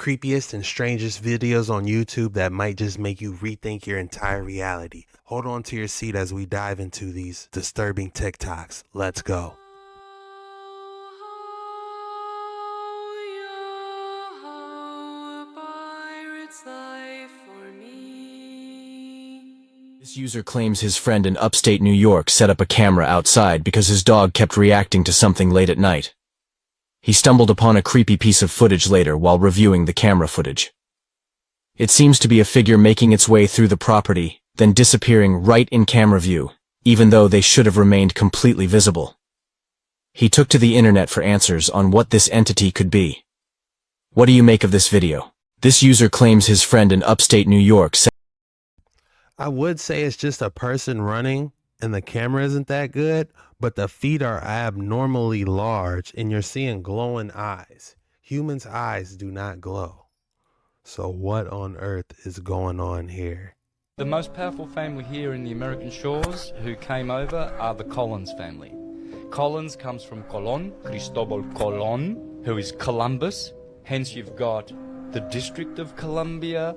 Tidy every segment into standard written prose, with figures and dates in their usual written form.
creepiest and strangest videos on YouTube that might just make you rethink your entire reality. Hold on to your seat as we dive into these disturbing TikToks. Let's go. This user claims his friend in upstate New York set up a camera outside because his dog kept reacting to something late at night. He stumbled upon a creepy piece of footage later while reviewing the camera footage. It seems to be a figure making its way through the property, then disappearing right in camera view, even though they should have remained completely visible. He took to the internet for answers on what this entity could be. What do you make of this video? This user claims his friend in upstate New York set I would say it's just a person running and the camera isn't that good, but the feet are abnormally large and you're seeing glowing eyes. Humans' eyes do not glow. So what on earth is going on here? The most powerful family here in the American shores who came over are the Collins family. Collins comes from Colon, Cristobal Colon, who is Columbus. Hence you've got the District of Columbia,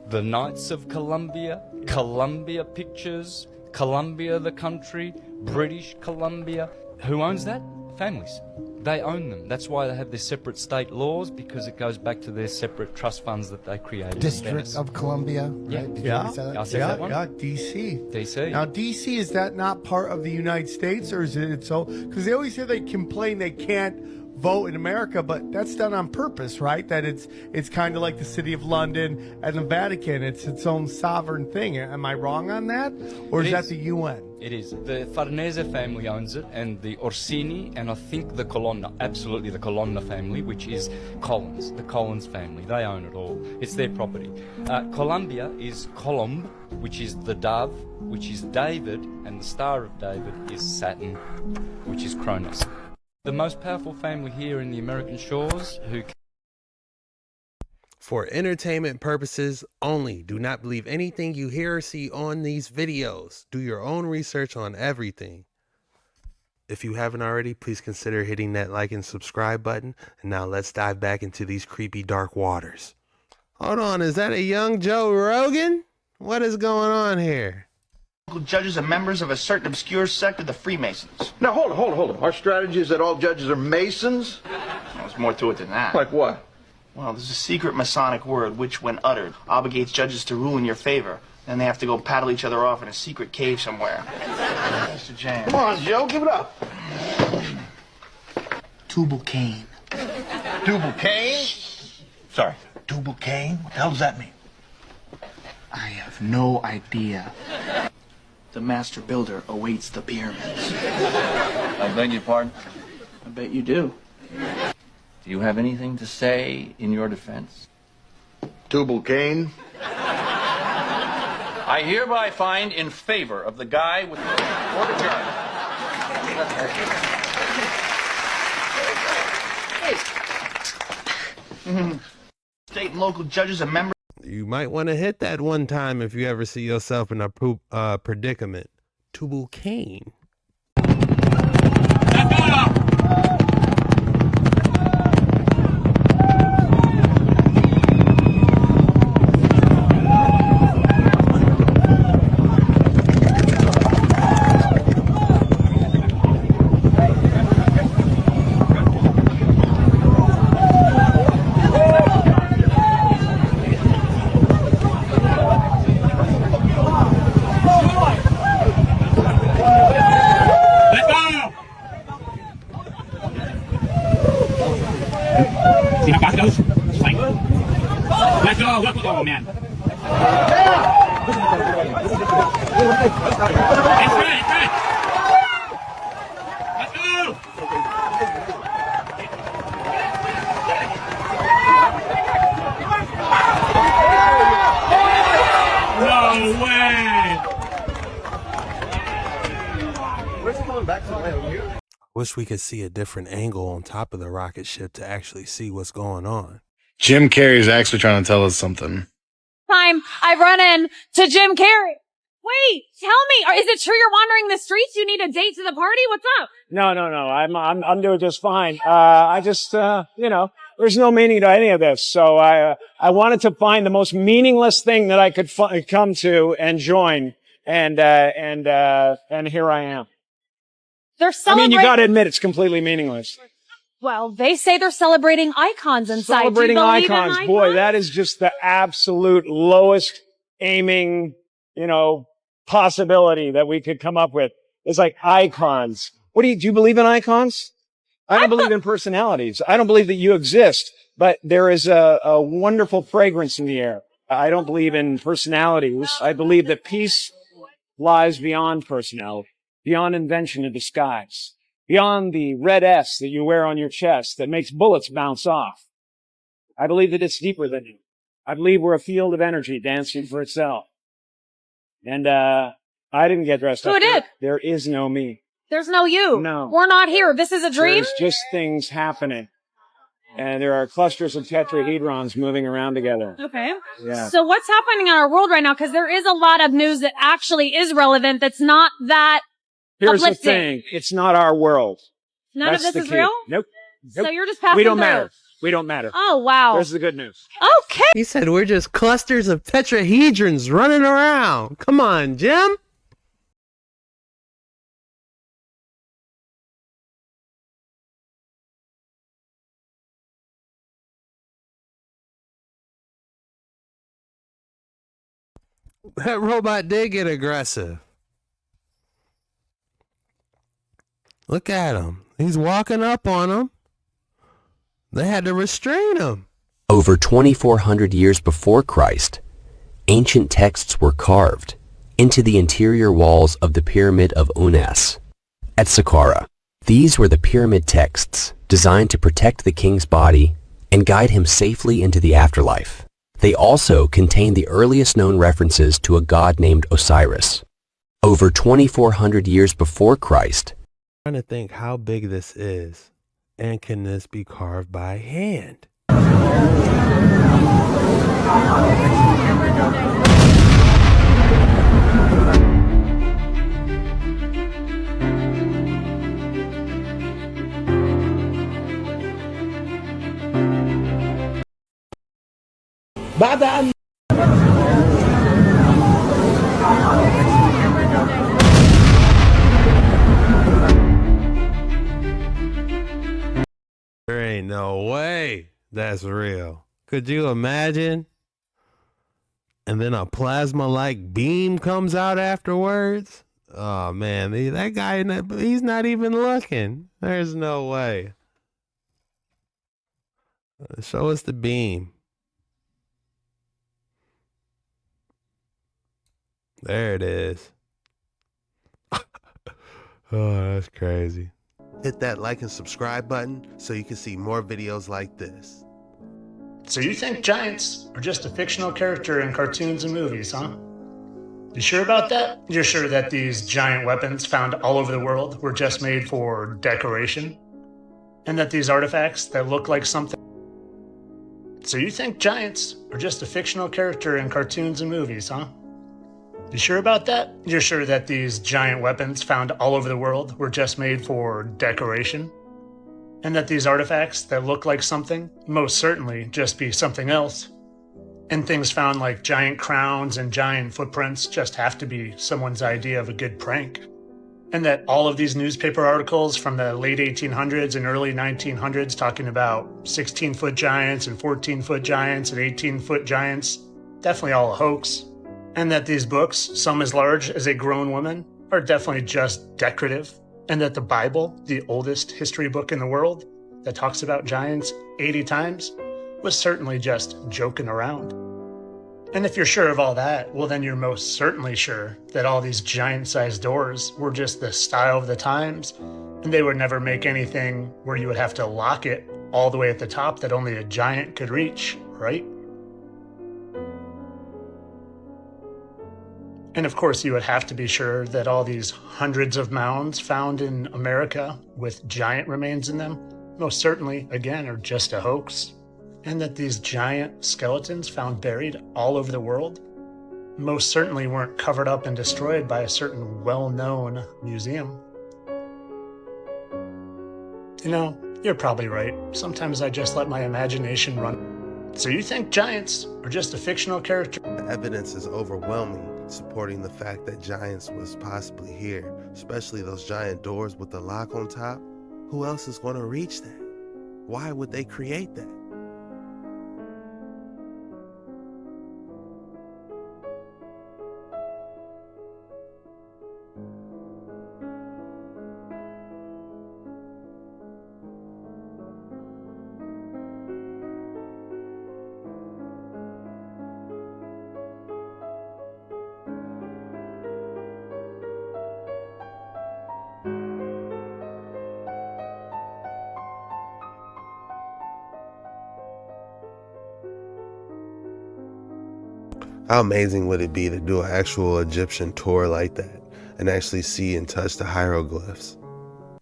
the Knights of Columbia, Columbia Pictures, Columbia the country, British Columbia. Who owns that? Families. They own them. That's why they have their separate state laws, because it goes back to their separate trust funds that they created. District of Columbia, Yeah. right? Did Yeah. you say that? I said that one. Yeah, DC. DC. Now, DC, is that not part of the United States, or is it so? Because they always say they complain they can't vote in America, but that's done on purpose, right? That it's kind of like the City of London and the Vatican. It's its own sovereign thing. Am I wrong on that? Or is that the UN? It is. The Farnese family owns it, and the Orsini, and I think the Colonna, absolutely the Colonna family, which is Collins, the Collins family. They own it all. It's their property. Columbia is Columb, which is the dove, which is David, and the Star of David is Saturn, which is Cronus. The most powerful family here in the American shores who... For entertainment purposes only, do not believe anything you hear or see on these videos. Do your own research on everything. If you haven't already, please consider hitting that like and subscribe button. And now let's dive back into these creepy dark waters. Hold on, is that a young Joe Rogan? What is going on here? Local judges are members of a certain obscure sect of the Freemasons. Now, hold on. Our strategy is that all judges are Masons? Well, there's more to it than that. Like what? Well, there's a secret Masonic word which, when uttered, obligates judges to rule in your favor. Then they have to go paddle each other off in a secret cave somewhere. Mr. James. Come on, Joe, give it up. Tubal Cain. Tubal Cain? Sorry. Tubal Cain? What the hell does that mean? I have no idea. The master builder awaits the pyramids. I beg your pardon? I bet you do. Do you have anything to say in your defense? Tubal Cain? I hereby find in favor of the guy with the court adjourned. State and local judges are members. You might want to hit that one time if you ever see yourself in a predicament. Tubal Cain. See how fast it goes? Swank. Let's go. Let's go, man. It's good. It's good. Let's go. No way. Where's it coming back from? Here? Wish we could see a different angle on top of the rocket ship to actually see what's going on. Jim Carrey's actually trying to tell us something. Time I run in to Jim Carrey. Wait, tell me, is it true you're wandering the streets? You need a date to the party? What's up? No. I'm doing just fine. I just, There's no meaning to any of this. So I wanted to find the most meaningless thing that I could come to and join. And here I am. They're I celebrating. mean, you got to admit it's completely meaningless. Well, they say they're celebrating icons inside. Celebrating Do you believe in icons. Boy, that is just the absolute lowest aiming, possibility that we could come up with. It's like icons. Do you believe in icons? I don't believe in personalities. I don't believe that you exist, but there is a wonderful fragrance in the air. I don't believe in personalities. I believe that peace lies beyond personality, beyond invention and disguise, beyond the red S that you wear on your chest that makes bullets bounce off. I believe that it's deeper than you. I believe we're a field of energy dancing for itself. And I didn't get dressed up. Who did? There is no me. There's no you. No. We're not here. This is a dream? There's just things happening. And there are clusters of tetrahedrons moving around together. Okay. Yeah. So what's happening in our world right now? Because there is a lot of news that actually is relevant that's not that Here's uplifting. the thing. It's not our world. None That's of this the is key. real? Nope. So you're just passing We don't through. matter. We don't matter. Oh, wow. There's the good news. Okay. He said we're just clusters of tetrahedrons running around. Come on, Jim. That robot did get aggressive. Look at him. He's walking up on him. They had to restrain him. Over 2,400 years before Christ, ancient texts were carved into the interior walls of the Pyramid of Unas at Saqqara. These were the pyramid texts designed to protect the king's body and guide him safely into the afterlife. They also contain the earliest known references to a god named Osiris. Over 2,400 years before Christ, I'm trying to think how big this is, and can this be carved by hand? بعد أن There ain't no way that's real. Could you imagine? And then a plasma-like beam comes out afterwards? Oh, man, that guy, he's not even looking. There's no way. Show us the beam. There it is. Oh, that's crazy. Hit that like and subscribe button so you can see more videos like this. So you think giants are just a fictional character in cartoons and movies, huh? You sure about that? You're sure that these giant weapons found all over the world were just made for decoration? And that these artifacts that look like something... So you think giants are just a fictional character in cartoons and movies, huh? You sure about that? You're sure that these giant weapons found all over the world were just made for decoration? And that these artifacts that look like something most certainly just be something else? And things found like giant crowns and giant footprints just have to be someone's idea of a good prank? And that all of these newspaper articles from the late 1800s and early 1900s talking about 16-foot giants and 14-foot giants and 18-foot giants, definitely all a hoax? And that these books, some as large as a grown woman, are definitely just decorative? And that the Bible, the oldest history book in the world, that talks about giants 80 times, was certainly just joking around? And if you're sure of all that, well then you're most certainly sure that all these giant-sized doors were just the style of the times, and they would never make anything where you would have to lock it all the way at the top that only a giant could reach, right? And of course, you would have to be sure that all these hundreds of mounds found in America with giant remains in them, most certainly, again, are just a hoax. And that these giant skeletons found buried all over the world most certainly weren't covered up and destroyed by a certain well-known museum. You know, You're probably right. Sometimes I just let my imagination run. So you think giants are just a fictional character? The evidence is overwhelming, supporting the fact that giants was possibly here, especially those giant doors with the lock on top. Who else is going to reach that? Why would they create that? How amazing would it be to do an actual Egyptian tour like that and actually see and touch the hieroglyphs?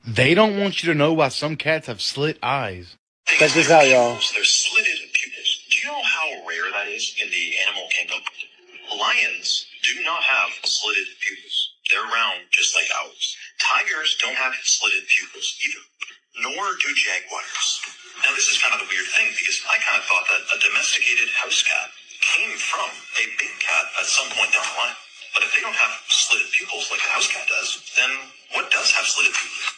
They don't want you to know why some cats have slit eyes. Check this out, y'all. They're slitted pupils. Do you know how rare that is in the animal kingdom? Lions do not have slitted pupils. They're round just like ours. Tigers don't have slitted pupils either, nor do jaguars. Now this is kind of the weird thing because I kind of thought that a domesticated house cat came from a big cat at some point down the line. But if they don't have slitted pupils like a house cat does, then what does have slitted pupils?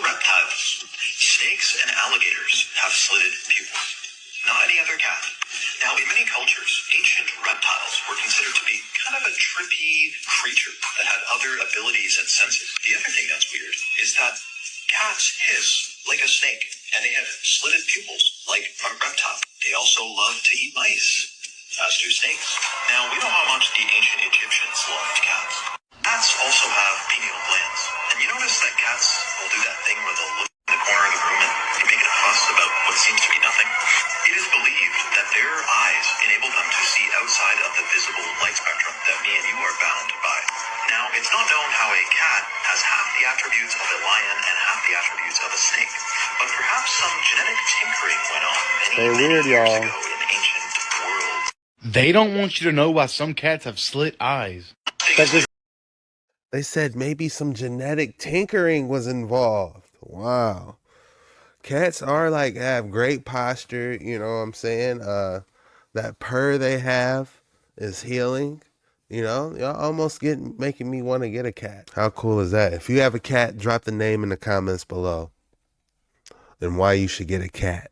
Reptiles. Snakes and alligators have slitted pupils. Not any other cat. Now, in many cultures, ancient reptiles were considered to be kind of a trippy creature that had other abilities and senses. The other thing that's weird is that cats hiss like a snake, and they have slitted pupils like a reptile. They also love to eat mice, as do snakes. Now, we know how much the ancient Egyptians loved cats. Cats also have pineal glands. And you notice that cats will do that thing where they'll look in the corner of the room and make a fuss about what seems to be nothing. It is believed that their eyes enable them to see outside of the visible light spectrum that me and you are bound by. Now, it's not known how a cat has half the attributes of a lion and half the attributes of a snake, but perhaps some genetic tinkering went on many years ago in ancient worlds. They don't want you to know why some cats have slit eyes. They said maybe some genetic tinkering was involved. Wow. Cats are like have great posture, you know what I'm saying? That purr they have is healing. You know, y'all almost making me want to get a cat. How cool is that? If you have a cat, drop the name in the comments below and why you should get a cat.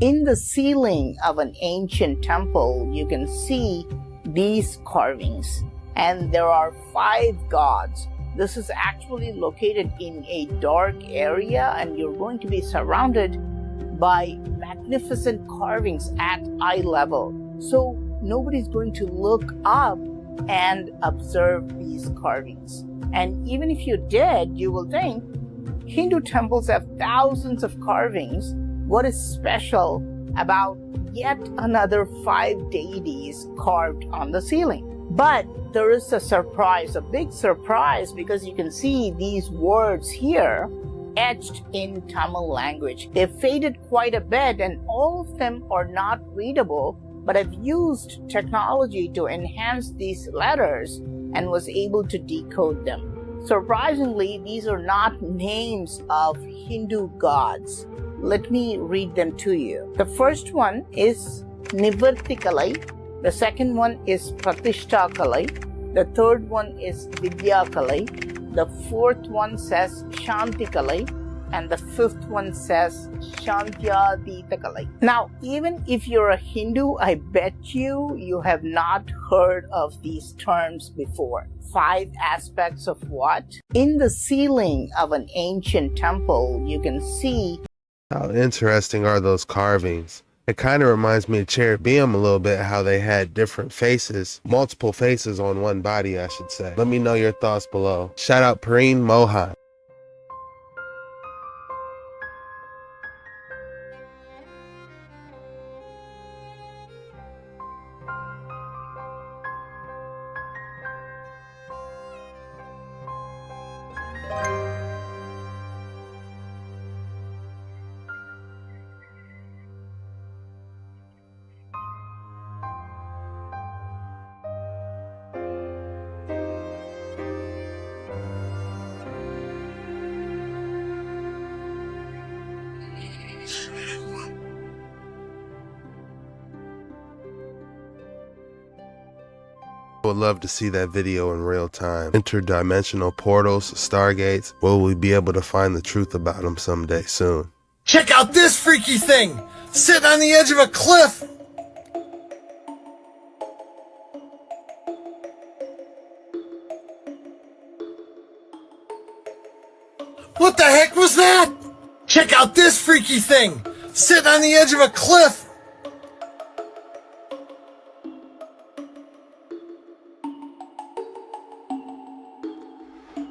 In the ceiling of an ancient temple, you can see these carvings, and there are 5 gods. This is actually located in a dark area, and you're going to be surrounded by magnificent carvings at eye level. So nobody's going to look up and observe these carvings. And even if you did, you will think Hindu temples have thousands of carvings. What is special about yet another 5 deities carved on the ceiling? But there is a surprise, a big surprise, because you can see these words here etched in Tamil language. They've faded quite a bit, and all of them are not readable, but I've used technology to enhance these letters and was able to decode them. Surprisingly, these are not names of Hindu gods. Let me read them to you. The first one is Nivartikalai. The second one is Pratishtakalai. The third one is Vidyakalai. The fourth one says Shantikalai. And the fifth one says Shantyaditakalai. Now, even if you're a Hindu, I bet you have not heard of these terms before. 5 aspects of what? In the ceiling of an ancient temple, you can see. How interesting are those carvings? It kind of reminds me of Cherubim a little bit, how they had different faces, multiple faces on one body, I should say. Let me know your thoughts below. Shout out Pareen Mohan. I would love to see that video in real time. Interdimensional portals, stargates. Will we be able to find the truth about them someday soon? Check out this freaky thing! Sitting on the edge of a cliff! What the heck was that? Check out this freaky thing! Sitting on the edge of a cliff!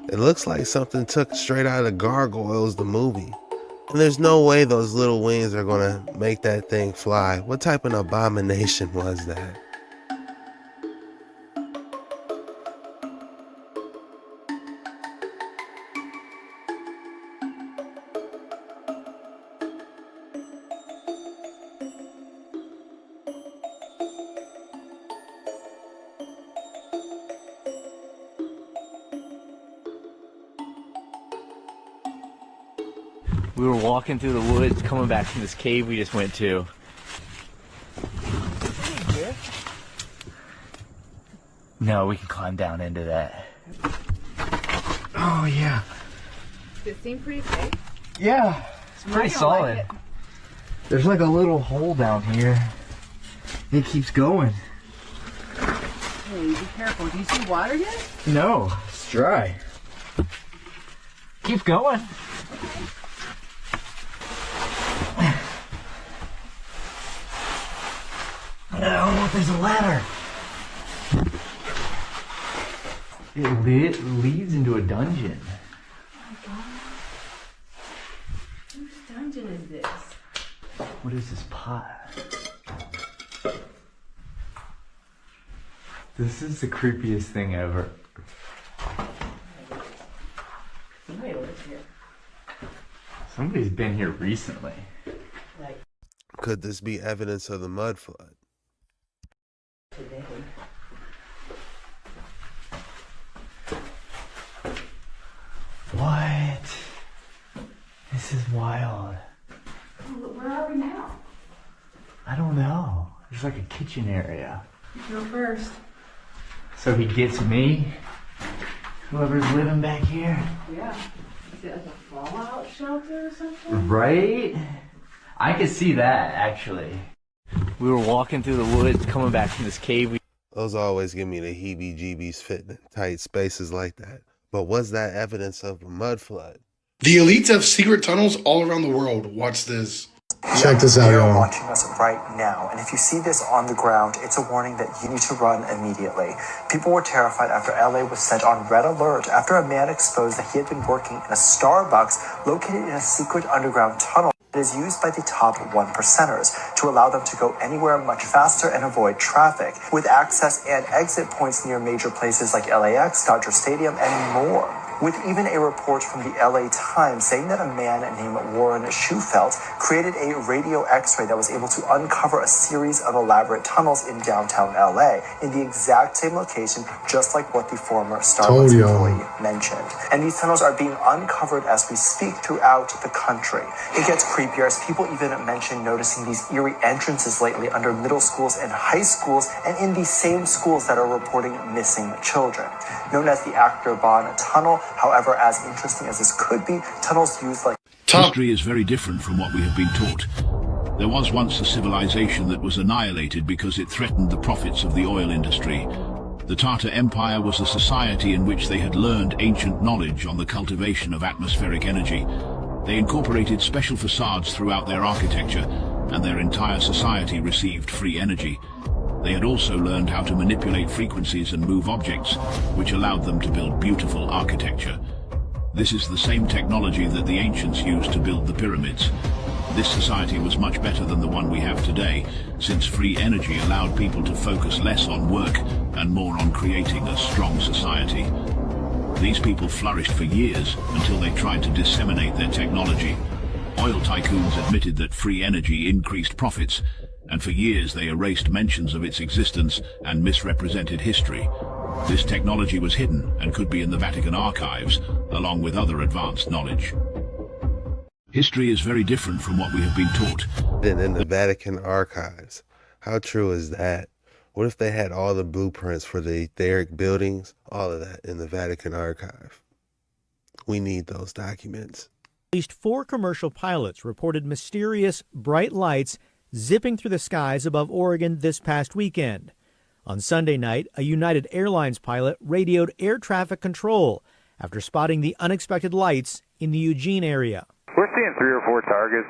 It looks like something took straight out of Gargoyles, the movie. And there's no way those little wings are gonna make that thing fly. What type of abomination was that? We were walking through the woods, coming back from this cave we just went to. No, we can climb down into that. Oh, yeah. Does it seem pretty safe? Yeah, it's pretty solid. Like There's like a little hole down here. It keeps going. Hey, be careful. Do you see water yet? No, it's dry. Keep going. No, there's a ladder. It leads into a dungeon. Oh my god. Whose dungeon is this? What is this pot? This is the creepiest thing ever. Somebody lives here. Somebody's been here recently. Like Could this be evidence of the mud flood? today. What? This is wild. Where are we now? I don't know. There's like a kitchen area. You go first. So he gets me? Whoever's living back here? Yeah. Is it like a fallout shelter or something? Right? I could see that, actually. We were walking through the woods, coming back from this cave. Those always give me the heebie-jeebies fitting in tight spaces like that. But was that evidence of a mud flood? The elites have secret tunnels all around the world. Watch this. Check this out, y'all. You're watching us right now, and if you see this on the ground, it's a warning that you need to run immediately. People were terrified after LA was set on red alert after a man exposed that he had been working in a Starbucks located in a secret underground tunnel that is used by the top 1%ers to allow them to go anywhere much faster and avoid traffic, with access and exit points near major places like LAX, Dodger Stadium, and more. With even a report from the LA Times saying that a man named Warren Schufelt created a radio x-ray that was able to uncover a series of elaborate tunnels in downtown LA in the exact same location, just like what the former Starbucks employee mentioned. And these tunnels are being uncovered as we speak throughout the country. It gets creepier as people even mention noticing these eerie entrances lately under middle schools and high schools, and in the same schools that are reporting missing children. Known as the Aquarium Tunnel, however, as interesting as this could be, tunnels used like... History is very different from what we have been taught. There was once a civilization that was annihilated because it threatened the profits of the oil industry. The Tartar Empire was a society in which they had learned ancient knowledge on the cultivation of atmospheric energy. They incorporated special facades throughout their architecture, and their entire society received free energy. They had also learned how to manipulate frequencies and move objects, which allowed them to build beautiful architecture. This is the same technology that the ancients used to build the pyramids. This society was much better than the one we have today, since free energy allowed people to focus less on work and more on creating a strong society. These people flourished for years until they tried to disseminate their technology. Oil tycoons admitted that free energy increased profits, and for years they erased mentions of its existence and misrepresented history. This technology was hidden and could be in the Vatican archives, along with other advanced knowledge. History is very different from what we have been taught. In the Vatican archives. How true is that? What if they had all the blueprints for the etheric buildings, all of that in the Vatican archive? We need those documents. At least 4 commercial pilots reported mysterious bright lights zipping through the skies above Oregon this past weekend. On Sunday night, a United Airlines pilot radioed air traffic control after spotting the unexpected lights in the Eugene area. We're seeing 3 or 4 targets.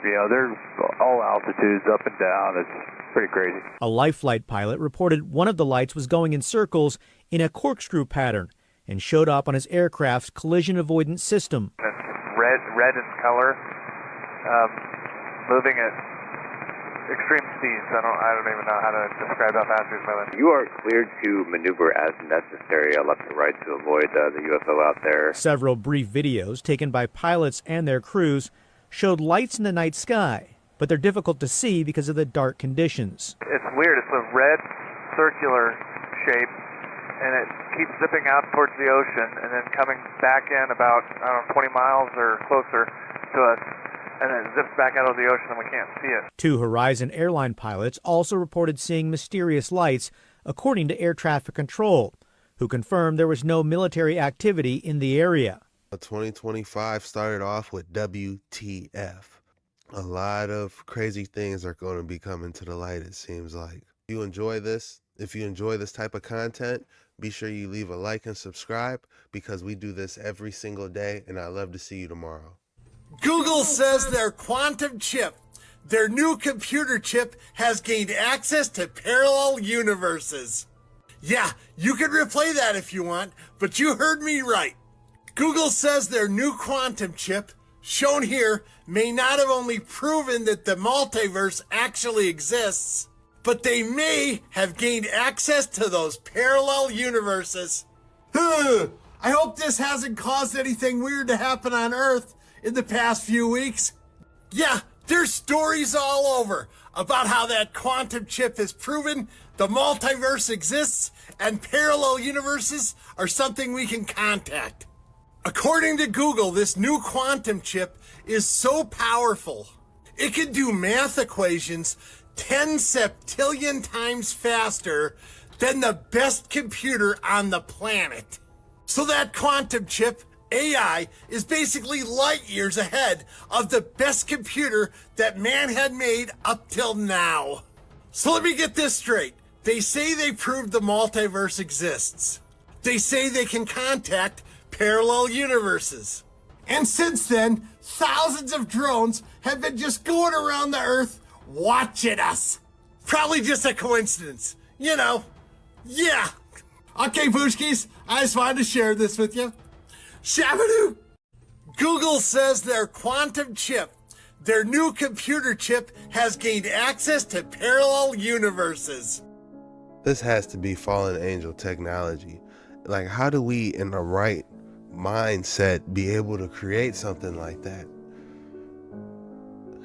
You know, they're all altitudes up and down. It's pretty crazy. A Life Flight pilot reported one of the lights was going in circles in a corkscrew pattern and showed up on his aircraft's collision avoidance system. It's red in color, moving at extreme speeds. I don't even know how to describe how fast it's moving. You are cleared to maneuver as necessary left and right to avoid the UFO out there. Several brief videos taken by pilots and their crews showed lights in the night sky, but they're difficult to see because of the dark conditions. It's weird. It's a red circular shape, and it keeps zipping out towards the ocean and then coming back in about, 20 miles or closer to us, and then it zips back out of the ocean and we can't see it. 2 Horizon airline pilots also reported seeing mysterious lights, according to air traffic control, who confirmed there was no military activity in the area. 2025 started off with WTF. A lot of crazy things are going to be coming to the light, it seems like. If you enjoy this type of content, be sure you leave a like and subscribe, because we do this every single day, and I'd love to see you tomorrow. Google says their quantum chip, their new computer chip, has gained access to parallel universes. Yeah, you can replay that if you want, but you heard me right. Google says their new quantum chip, shown here, may not have only proven that the multiverse actually exists, but they may have gained access to those parallel universes. I hope this hasn't caused anything weird to happen on Earth in the past few weeks. Yeah, there's stories all over about how that quantum chip has proven the multiverse exists and parallel universes are something we can contact. According to Google, this new quantum chip is so powerful, it can do math equations 10 septillion times faster than the best computer on the planet. So that quantum chip, AI, is basically light years ahead of the best computer that man had made up till now. So let me get this straight. They say they proved the multiverse exists. They say they can contact parallel universes. And since then, thousands of drones have been just going around the Earth watching us. Probably just a coincidence, you know. Yeah. Okay, Booshkis, I just wanted to share this with you. Shabadoo! Google says their quantum chip, their new computer chip, has gained access to parallel universes. This has to be fallen angel technology. Like, how do we, in the right mindset, be able to create something like that?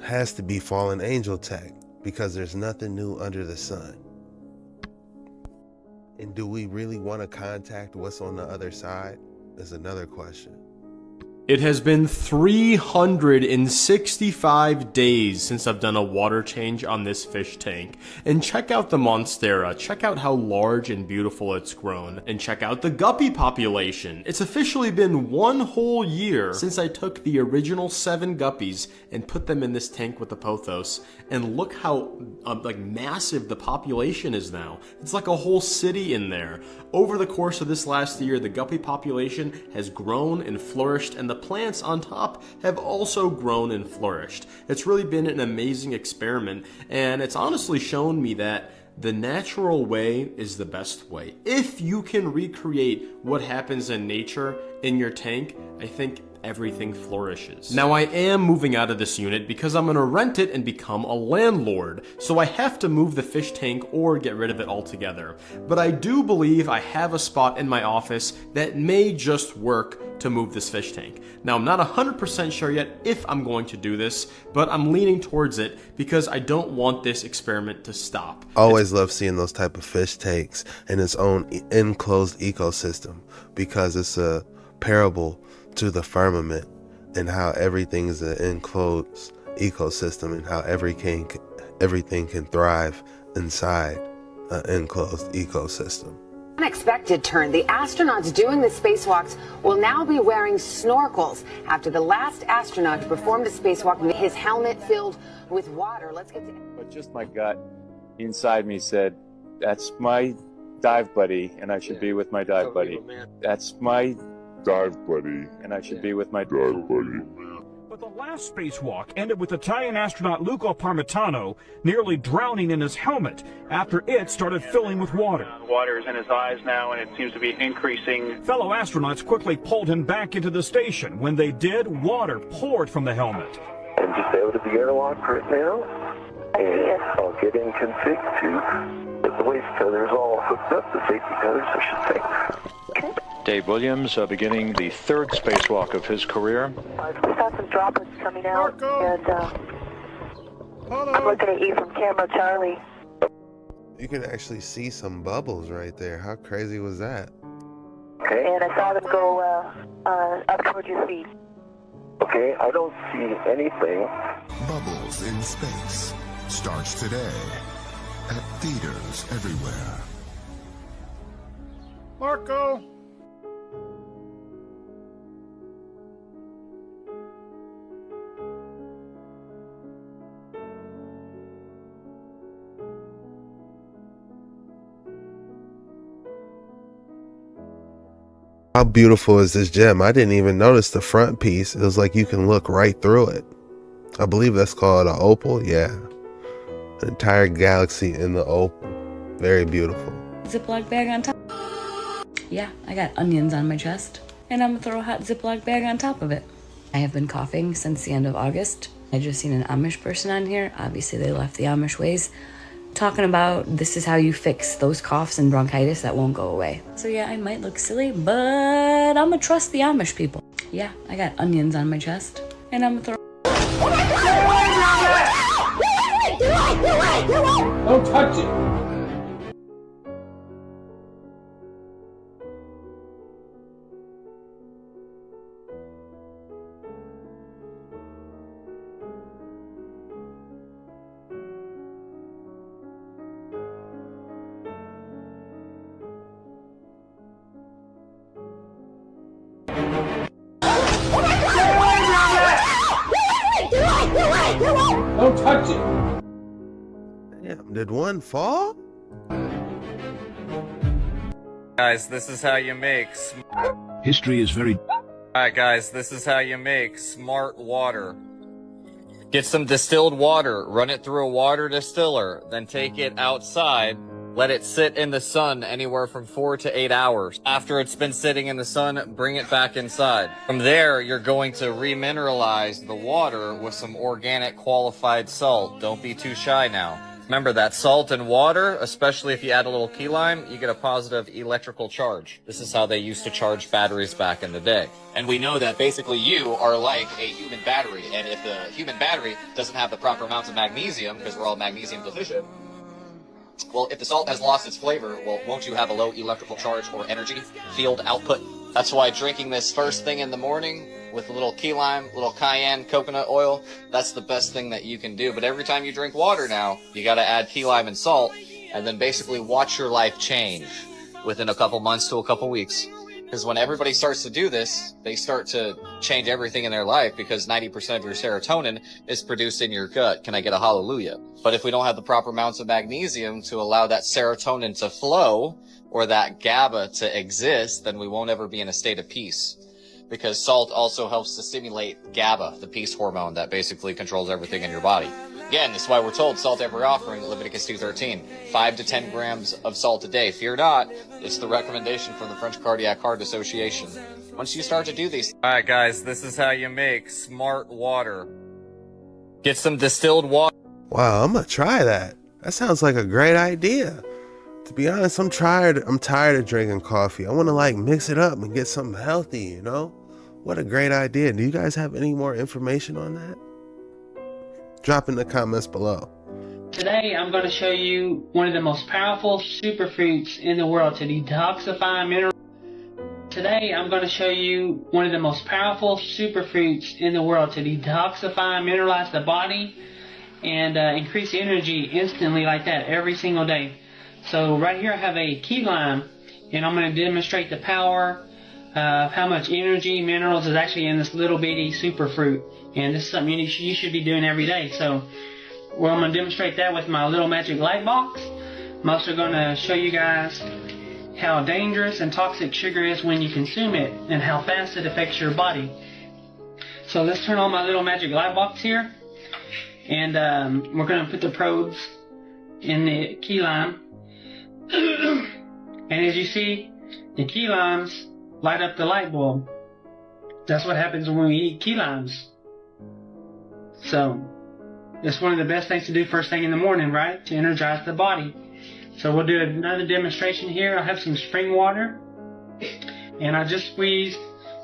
Has to be fallen angel tech, because there's nothing new under the sun. And do we really want to contact what's on the other side? Is another question. It has been 365 days since I've done a water change on this fish tank. And check out the Monstera, check out how large and beautiful it's grown. And check out the guppy population. It's officially been 1 whole year since I took the original 7 guppies and put them in this tank with the pothos. And look how massive the population is now. It's like a whole city in there. Over the course of this last year, the guppy population has grown and flourished, and the plants on top have also grown and flourished. It's really been an amazing experiment, and it's honestly shown me that the natural way is the best way. If you can recreate what happens in nature in your tank, I think everything flourishes. Now, I am moving out of this unit because I'm gonna rent it and become a landlord, so I have to move the fish tank or get rid of it altogether. But I do believe I have a spot in my office that may just work to move this fish tank. Now, I'm not 100% sure yet if I'm going to do this, but I'm leaning towards it because I don't want this experiment to stop. Always love seeing those type of fish tanks in its own enclosed ecosystem, because it's a parable to the firmament and how everything is an enclosed ecosystem and how everything can thrive inside. an enclosed ecosystem. Unexpected turn. The astronauts doing the spacewalks will now be wearing snorkels after the last astronaut to perform the spacewalk with his helmet filled with water. Let's get to... But just my gut inside me said, that's my dive buddy, and I should be with my dive buddy. That's my dive buddy, and I should be with my dive buddy. But the last spacewalk ended with Italian astronaut Luca Parmitano nearly drowning in his helmet after it started filling with water. Water is in his eyes now, and it seems to be increasing. Fellow astronauts quickly pulled him back into the station. When they did, water poured from the helmet. And just out of the airlock right now, and I'll get in config to get the waist feathers all hooked up, the safety feathers, I should say. Dave Williams beginning the third spacewalk of his career. We saw some droplets coming out, and I'm looking at you from camera, Charlie. You can actually see some bubbles right there. How crazy was that? Okay. And I saw them go up towards your feet. Okay, I don't see anything. Bubbles in Space starts today at theaters everywhere. Marco! How beautiful is this gem? I didn't even notice the front piece. It was like you can look right through it. I believe that's called an opal. Yeah. An entire galaxy in the opal. Very beautiful. Ziploc bag on top. Yeah, I got onions on my chest. And I'm gonna throw a hot Ziploc bag on top of it. I have been coughing since the end of August. I just seen an Amish person on here. Obviously they left the Amish ways. Talking about this is how you fix those coughs and bronchitis that won't go away. So yeah, I might look silly, but I'm gonna trust the Amish people. Yeah, I got onions on my chest. And I'm gonna throw... Don't touch it! Don't touch it! Damn, did one fall? Guys, this is how you make... History is very... Alright guys, this is how you make smart water. Get some distilled water, run it through a water distiller, then take it outside, let it sit in the sun anywhere from 4 to 8 hours. After it's been sitting in the sun, bring it back inside. From there, you're going to remineralize the water with some organic qualified salt. Don't be too shy now. Remember that salt and water, especially if you add a little key lime, you get a positive electrical charge. This is how they used to charge batteries back in the day. And we know that basically you are like a human battery, and if the human battery doesn't have the proper amounts of magnesium, because we're all magnesium deficient, well, if the salt has lost its flavor, well, won't you have a low electrical charge or energy field output? That's why drinking this first thing in the morning with a little key lime, little cayenne coconut oil, that's the best thing that you can do. But every time you drink water now, you gotta add key lime and salt, and then basically watch your life change within a couple months to a couple weeks. Because when everybody starts to do this, they start to change everything in their life because 90% of your serotonin is produced in your gut. Can I get a hallelujah? But if we don't have the proper amounts of magnesium to allow that serotonin to flow or that GABA to exist, then we won't ever be in a state of peace. Because salt also helps to stimulate GABA, the peace hormone that basically controls everything in your body. Again, this is why we're told salt every offering, Leviticus 2:13. 5 to 10 grams of salt a day. Fear not, it's the recommendation from the French Cardiac Heart Association. Once you start to do these... Alright guys, this is how you make smart water. Get some distilled water. Wow, I'm gonna try that. That sounds like a great idea. To be honest, I'm tired of drinking coffee. I want to like mix it up and get something healthy, you know? What a great idea. Do you guys have any more information on that? Drop in the comments below. Today I'm going to show you one of the most powerful superfruits in the world to detoxify minerals. Today I'm going to show you one of the most powerful superfruits in the world to detoxify, mineralize the body, and increase energy instantly like that every single day. So right here I have a key lime, and I'm going to demonstrate the power of how much energy, minerals is actually in this little bitty superfruit. And this is something you should be doing every day. So well, I'm going to demonstrate that with my little magic light box. I'm also going to show you guys how dangerous and toxic sugar is when you consume it and how fast it affects your body. So let's turn on my little magic light box here. And we're going to put the probes in the key lime. And as you see, the key limes light up the light bulb. That's what happens when we eat key limes. So, it's one of the best things to do first thing in the morning, right? To energize the body. So we'll do another demonstration here. I have some spring water. And I just squeezed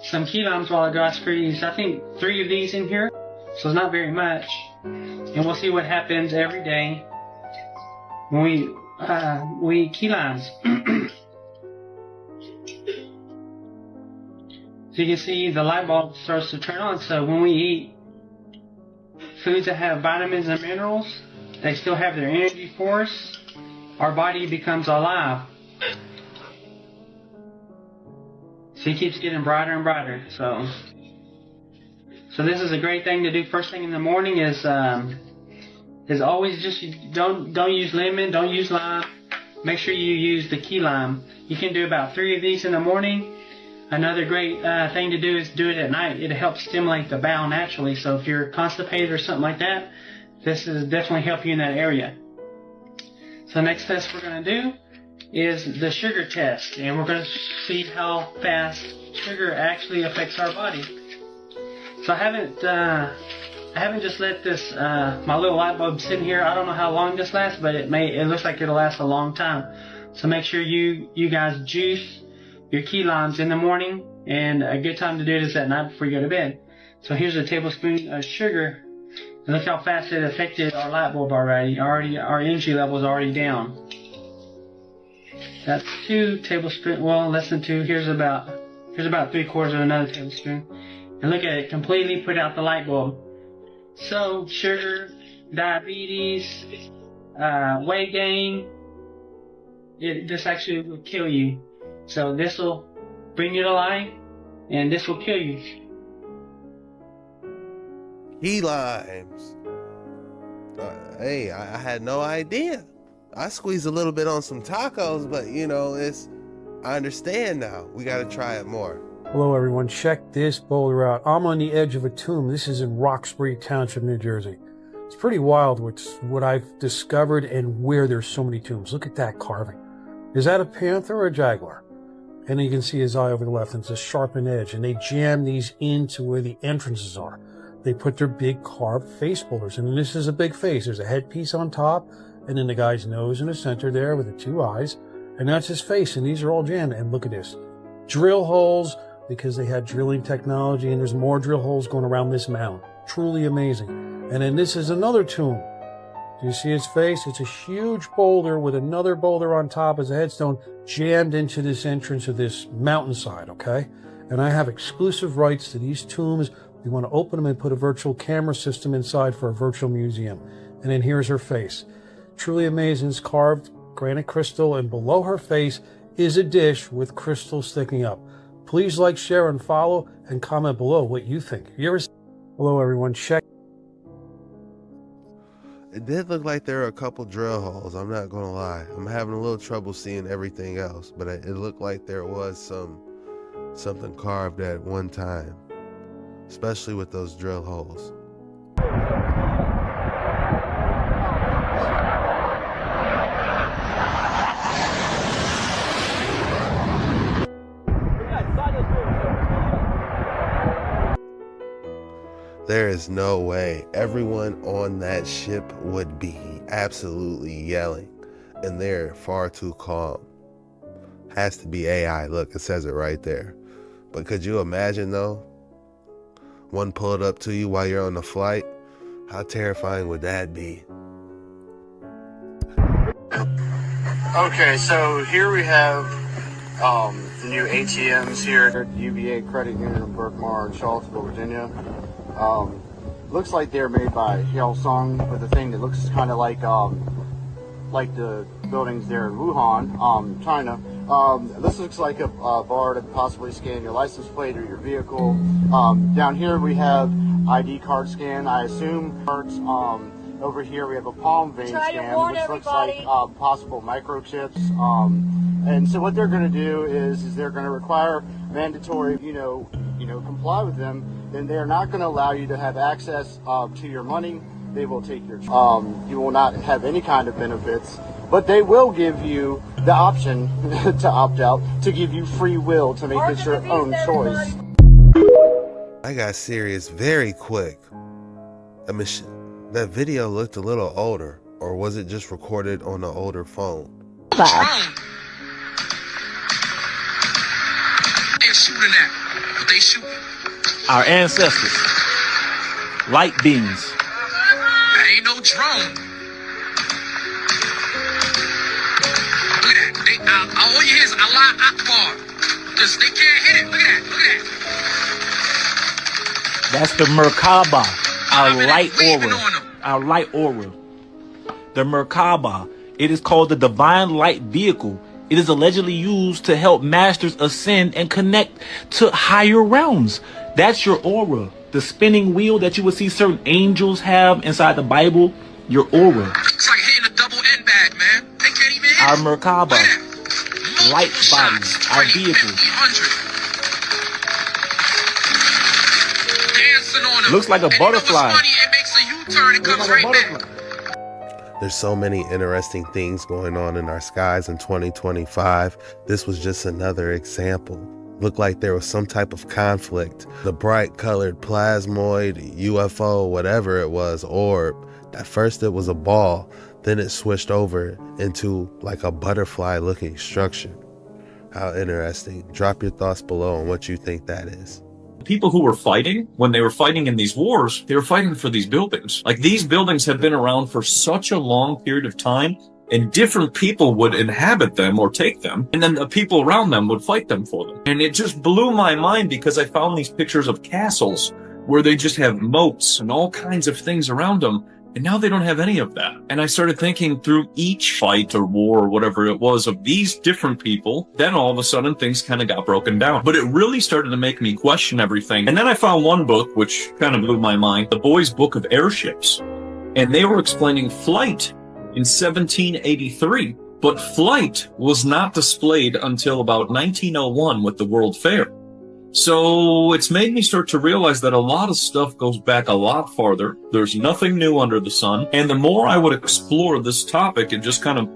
some key limes while ago. I squeezed, I think, 3 of these in here. So it's not very much. And we'll see what happens every day when we eat key limes. So you can see the light bulb starts to turn on. So when we eat foods that have vitamins and minerals, they still have their energy force. Our body becomes alive. So it keeps getting brighter and brighter. So this is a great thing to do first thing in the morning. Is always just don't use lemon, don't use lime. Make sure you use the key lime. You can do about 3 of these in the morning. Another great thing to do is do it at night. It helps stimulate the bowel naturally. So if you're constipated or something like that, this is definitely help you in that area. So the next test we're going to do is the sugar test. And we're going to see how fast sugar actually affects our body. So I haven't just let this, my little light bulb sit here. I don't know how long this lasts, but it looks like it'll last a long time. So make sure you guys juice your key limes in the morning, and a good time to do it is at night before you go to bed. So here's a tablespoon of sugar. And look how fast it affected our light bulb already. Our energy level is already down. That's 2 tablespoons, well, less than 2. Here's about 3/4 of another tablespoon. And look at it, completely put out the light bulb. So sugar, diabetes, weight gain, this actually will kill you. So this will bring you to life, and this will kill you. Key limes. Hey, I had no idea. I squeezed a little bit on some tacos, but I understand now. We got to try it more. Hello everyone, check this boulder out. I'm on the edge of a tomb. This is in Roxbury Township, New Jersey. It's pretty wild what I've discovered and where there's so many tombs. Look at that carving. Is that a panther or a jaguar? And you can see his eye over the left, and it's a sharpened edge. And they jam these into where the entrances are. They put their big carved face boulders in. And this is a big face. There's a headpiece on top, and then the guy's nose in the center there with the 2 eyes. And that's his face, and these are all jammed. And look at this. Drill holes, because they had drilling technology, and there's more drill holes going around this mound. Truly amazing. And then this is another tomb. Do you see his face? It's a huge boulder with another boulder on top as a headstone jammed into this entrance of this mountainside, okay? And I have exclusive rights to these tombs. We want to open them and put a virtual camera system inside for a virtual museum. And then here's her face. Truly amazing. It's carved granite crystal, and below her face is a dish with crystal sticking up. Please like, share, and follow, and comment below what you think. Hello, everyone. Check. It did look like there were a couple drill holes. I'm not going to lie. I'm having a little trouble seeing everything else, but it looked like there was something carved at one time, especially with those drill holes. There is no way everyone on that ship would be absolutely yelling, and they're far too calm. Has to be AI. Look, it says it right there. But could you imagine though? One pulled up to you while you're on the flight? How terrifying would that be? Okay, so here we have the new ATMs here at the UVA Credit Union in Berkmar in Charlottesville, Virginia. Looks like they're made by Hillsong with a thing that looks kind of like like the buildings there in Wuhan, China. This looks like a bar to possibly scan your license plate or your vehicle. Down here we have ID card scan, I assume cards. Over here we have a palm vein scan, which looks like possible microchips. And so what they're going to do is they're going to require mandatory, comply with them. Then they are not going to allow you to have access to your money. They will take your, you will not have any kind of benefits, but they will give you the option to opt out, to give you free will to make it your own choice. I got serious very quick. That video looked a little older, or was it just recorded on an older phone? They're shooting at, but they shooting. Our ancestors, light beams. That ain't no drone. Look at that. All you hear is Allah Akbar. Just they can't hit it. Look at that. That's the Merkaba, our light aura. Our light aura. The Merkaba. It is called the divine light vehicle. It is allegedly used to help masters ascend and connect to higher realms. That's your aura. The spinning wheel that you would see certain angels have inside the Bible, your aura. It's like hitting a double N bag, man. They can't even hit our Merkaba, light bodies, our vehicle. Looks like a butterfly. It makes a U-turn and comes right back. There's so many interesting things going on in our skies in 2025. This was just another example. Looked like there was some type of conflict. The bright colored plasmoid, UFO, whatever it was, orb. At first it was a ball, then it switched over into like a butterfly looking structure. How interesting. Drop your thoughts below on what you think that is. People who were fighting, when they were fighting in these wars, they were fighting for these buildings. Like, these buildings have been around for such a long period of time, and different people would inhabit them or take them, and then the people around them would fight them for them. And it just blew my mind because I found these pictures of castles where they just have moats and all kinds of things around them. And now they don't have any of that. And I started thinking through each fight or war or whatever it was of these different people, then all of a sudden things kind of got broken down. But it really started to make me question everything. And then I found one book which kind of blew my mind, the Boys' Book of Airships. And they were explaining flight in 1783. But flight was not displayed until about 1901 with the World Fair. So it's made me start to realize that a lot of stuff goes back a lot farther. There's nothing new under the sun. And the more I would explore this topic and just kind of,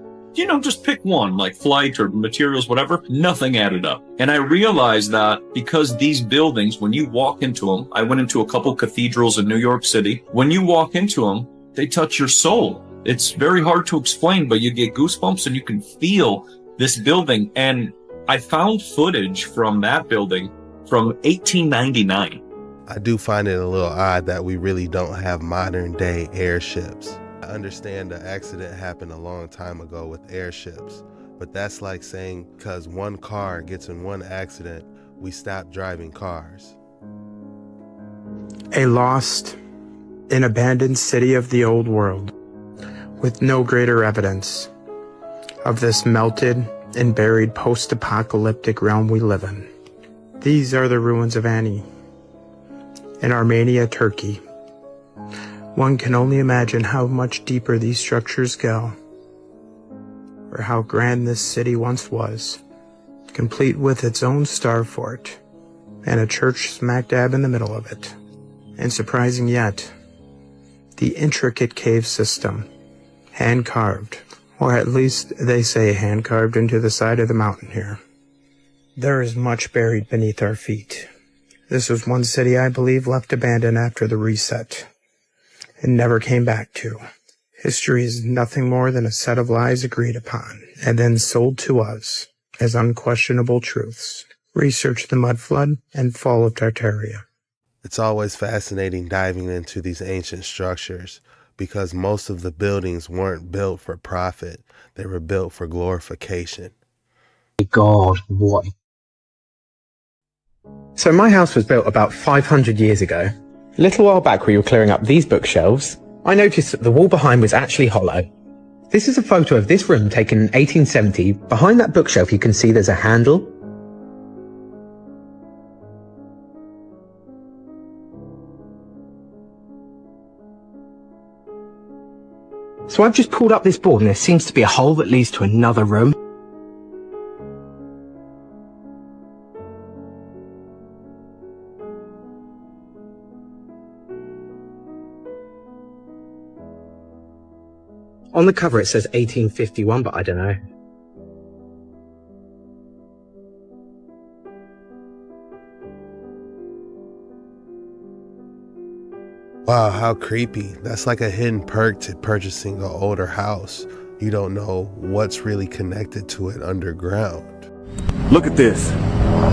just pick one, like flight or materials, whatever, nothing added up. And I realized that because these buildings, when you walk into them, I went into a couple cathedrals in New York City. When you walk into them, they touch your soul. It's very hard to explain, but you get goosebumps and you can feel this building. And I found footage from that building from 1899. I do find it a little odd that we really don't have modern day airships. I understand the accident happened a long time ago with airships, but that's like saying because one car gets in one accident, we stop driving cars. A lost and abandoned city of the old world, with no greater evidence of this melted and buried post-apocalyptic realm we live in. These are the ruins of Ani in Armenia, Turkey. One can only imagine how much deeper these structures go, or how grand this city once was, complete with its own star fort and a church smack dab in the middle of it. And surprising yet, the intricate cave system, hand-carved, or at least they say hand-carved into the side of the mountain here. There is much buried beneath our feet. This was one city I believe left abandoned after the reset and never came back to. History is nothing more than a set of lies agreed upon and then sold to us as unquestionable truths. Research the mud flood and fall of Tartaria. It's always fascinating diving into these ancient structures because most of the buildings weren't built for profit. They were built for glorification. God, what? So my house was built about 500 years ago. A little while back we were clearing up these bookshelves. I noticed that the wall behind was actually hollow. This is a photo of this room taken in 1870. Behind that bookshelf you can see there's a handle. So I've just pulled up this board and there seems to be a hole that leads to another room. On the cover it says 1851, but I don't know. Wow, how creepy. That's like a hidden perk to purchasing an older house. You don't know what's really connected to it underground. Look at this.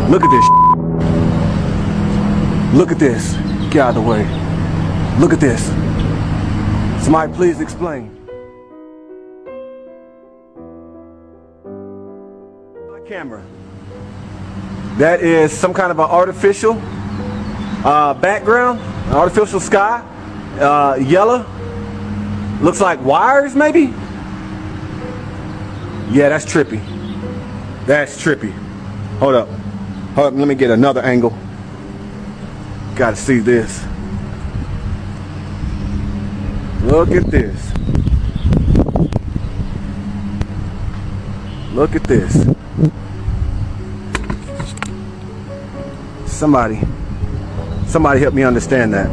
Look at this. Look at this. Get out of the way. Look at this. Somebody please explain. Camera. That is some kind of an artificial background, an artificial sky, yellow. Looks like wires, maybe? Yeah, that's trippy. That's trippy. Hold up. Hold up, let me get another angle. Gotta see this. Look at this. Look at this. Somebody help me understand that.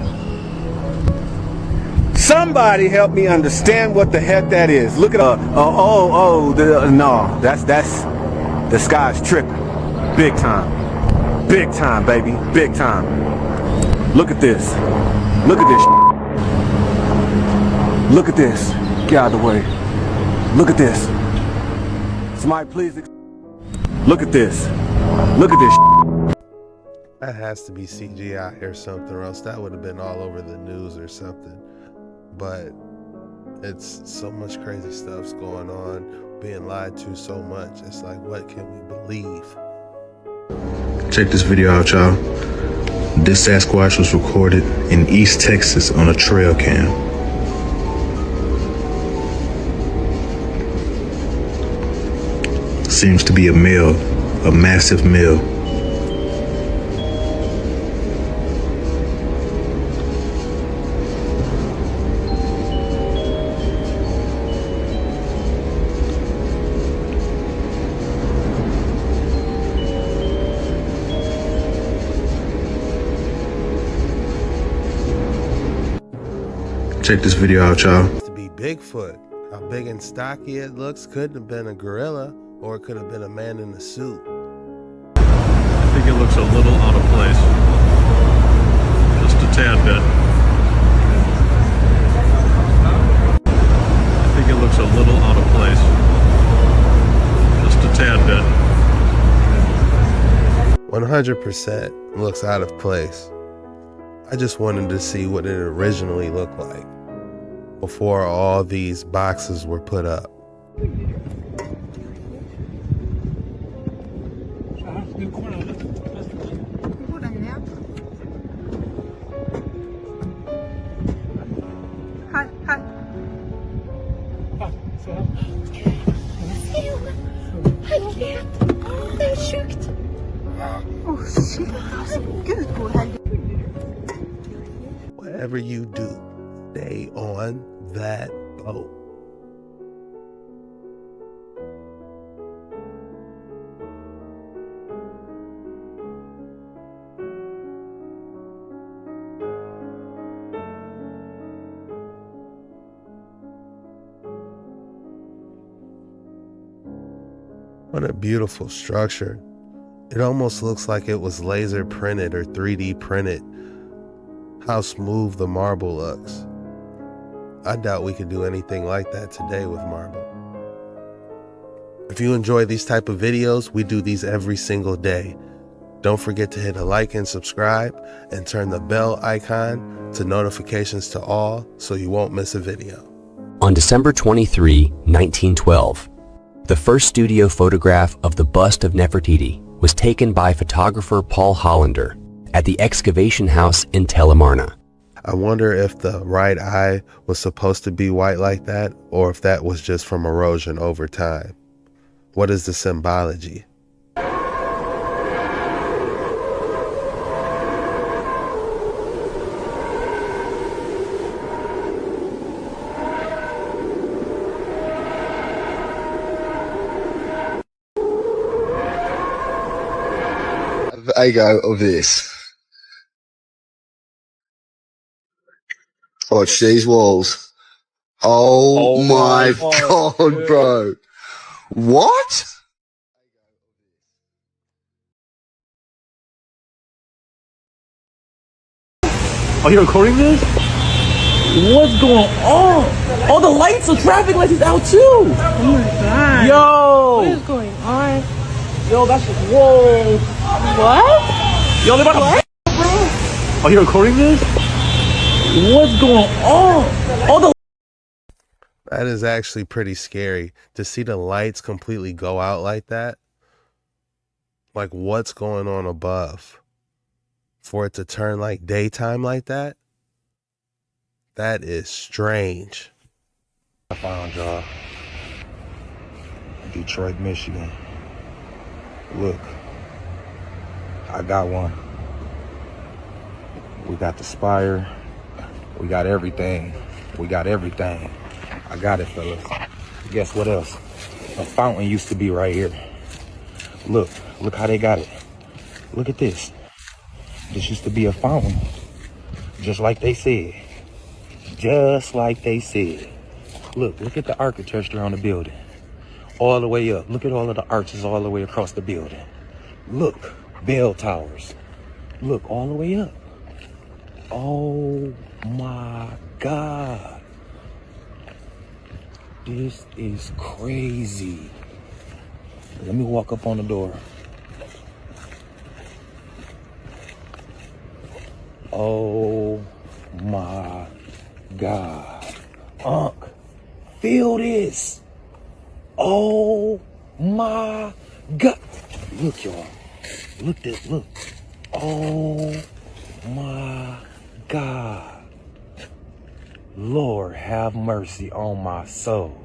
Somebody help me understand what the heck that is. Look at no, that's the sky's tripping. Big time. Big time, baby. Big time. Look at this. Look at this. Look at this. Get out of the way. Look at this. Somebody please. Look at this. Look at this. That has to be CGI or something, or else that would have been all over the news or something. But it's so much crazy stuff's going on, being lied to so much. It's like, what can we believe? Check this video out, y'all. This Sasquatch was recorded in East Texas on a trail cam. Seems to be a mill, a massive mill. Check this video out, y'all. To be Bigfoot. How big and stocky it looks. Could have been a gorilla, or it could have been a man in a suit. I think it looks a little out of place. Just a tad bit. I think it looks a little out of place. Just a tad bit. 100% looks out of place. I just wanted to see what it originally looked like before all these boxes were put up. Whatever you do, stay on that boat. What a beautiful structure. It almost looks like it was laser printed or 3D printed. How smooth the marble looks. I doubt we could do anything like that today with marble. If you enjoy these type of videos, we do these every single day. Don't forget to hit a like and subscribe and turn the bell icon to notifications to all so you won't miss a video. On December 23, 1912, the first studio photograph of the bust of Nefertiti was taken by photographer Paul Hollander at the excavation house in Tel Amarna. I wonder if the right eye was supposed to be white like that, or if that was just from erosion over time. What is the symbology? Ego of this. Watch these walls. Oh my god, bro. What? Are you recording this? What's going on? All the lights, the traffic lights is out too. Oh my god. Yo. What is going on? Yo, that's whoa. What? Yo, they're about to bro. Are you recording this? What's going on? All the That is actually pretty scary to see the lights completely go out like that. Like, what's going on above? For it to turn like daytime like that? That is strange. I found y'all. Detroit, Michigan. Look, I got one. We got the spire. We got everything. We got everything. I got it, fellas. Guess what else? A fountain used to be right here. Look how they got it. Look at this. This used to be a fountain. Just like they said. Just like they said. Look at the architecture on the building. All the way up. Look at all of the arches all the way across the building. Look, bell towers. Look, all the way up. Oh my God. This is crazy. Let me walk up on the door. Oh my God. Unc, feel this. Oh my God. Look, y'all. Look this, look. Oh my God. Lord, have mercy on my soul.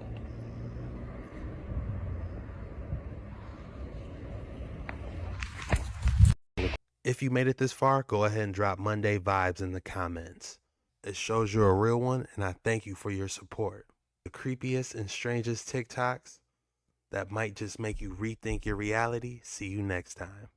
If you made it this far, go ahead and drop Monday vibes in the comments. It shows you're a real one, and I thank you for your support. The creepiest and strangest TikToks that might just make you rethink your reality. See you next time.